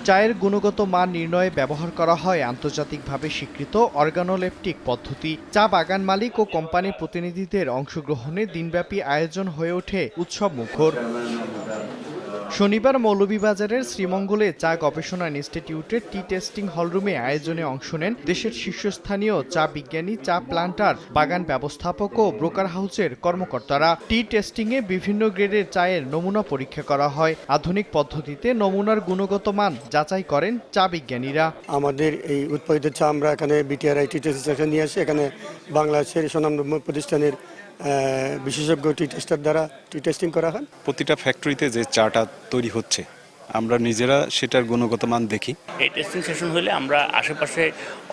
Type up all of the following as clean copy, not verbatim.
চায়ের গুণগত মান নির্ণয়ে ব্যবহার করা হয় আন্তর্জাতিকভাবে স্বীকৃত অর্গানোলেপটিক পদ্ধতি। চা বাগান মালিক ও কোম্পানির প্রতিনিধিদের অংশগ্রহণে দিনব্যাপী আয়োজন হয়ে ওঠে উৎসব মুখর। শনিবার মৌলভীবাজারের শ্রীমঙ্গলে চা গবেষণা ইনস্টিটিউটের টি টেস্টিং হলরুমে আয়োজনে অংশ নেন দেশের শীর্ষস্থানীয় চা বিজ্ঞানী, চা প্লান্টার, বাগান ব্যবস্থাপক ও ব্রোকার হাউসের কর্মকর্তারা। টি টেস্টিংয়ে বিভিন্ন গ্রেডের চায়ের নমুনা পরীক্ষা করা হয়। আধুনিক পদ্ধতিতে নমুনার গুণগত মান যাচাই করেন চা বিজ্ঞানীরা। আমাদের এই উৎপাদিত চা আমরা এখানে বিটিআরআই টি টেস্টিং নিয়ে আসি। এখানে বাংলাদেশের স্বনামধন্য প্রতিষ্ঠানের বিশেষজ্ঞ টি টেস্টার দ্বারা টি টেস্টিং করা হয়। প্রতিটা ফ্যাক্টরিতে যে চাটা তৈরি হচ্ছে আমরা নিজেরা সেটার গুণগত মান দেখি। এই টেস্টিং সেশন হলে আমরা আশেপাশে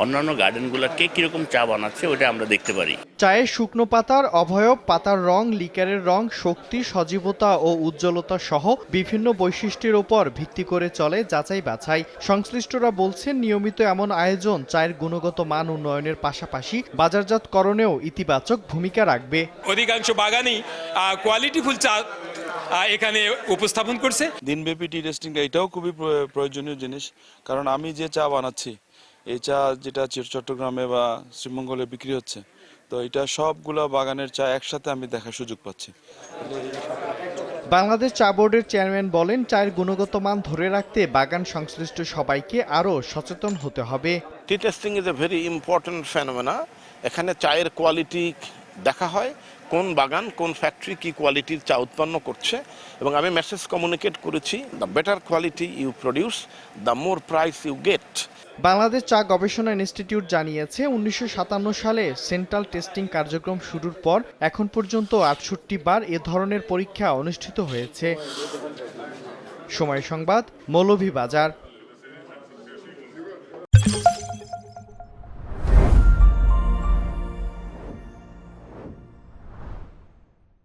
অন্যান্য গার্ডেনগুলোকে কিরকম চা বানাচ্ছে ওটা আমরা দেখতে পারি। চায়ের শুকনো পাতার অবয়ব, পাতার রং, লিকারের রং, শক্তি, সজীবতা ও উজ্জ্বলতা সহ বিভিন্ন বৈশিষ্ট্যের উপর ভিত্তি করে চলে যাচাই বাছাই। সংশ্লিষ্টরা বলছেন, নিয়মিত এমন আয়োজন চায়ের গুণগত মান উন্নয়নের পাশাপাশি বাজারজাতকরণেও ইতিবাচক ভূমিকা রাখবে। অধিকাংশ বাগানই কোয়ালিটিফুল চা এখানে উপস্থাপন করছে। দিনব্যাপী টি টেস্টিংটা এটাও খুবই প্রয়োজনীয় জিনিস, কারণ আমি যে চা বানাচ্ছি এই চা যেটা চট্টগ্রামে বা শ্রীমঙ্গলে বিক্রি হচ্ছে, তো এটা সবগুলো বাগানের চা একসাথে আমি দেখার সুযোগ পাচ্ছি। বাংলাদেশ চা বোর্ডের চেয়ারম্যান বলেন, চায়ের গুণগত মান ধরে রাখতে বাগান সংশ্লিষ্ট সবাইকে আরও সচেতন হতে হবে। Tea testing is a very important phenomena. এখানে চায়ের কোয়ালিটি দেখা হয়, কোন বাগান কোন ফ্যাক্টরি কি কোয়ালিটির চা উৎপন্ন করছে, এবং আমি মেসেজ কমিউনিকেট করেছি, the better quality you produce the more price you get. Bangladesh চা গবেষণা ইনস্টিটিউট জানিয়েছে, 1957 সালে সেন্ট্রাল টেস্টিং কার্যক্রম শুরুর পর এখন পর্যন্ত 68 বার এ ধরনের পরীক্ষা অনুষ্ঠিত হয়েছে। সময় সংবাদ, মৌলভীবাজার।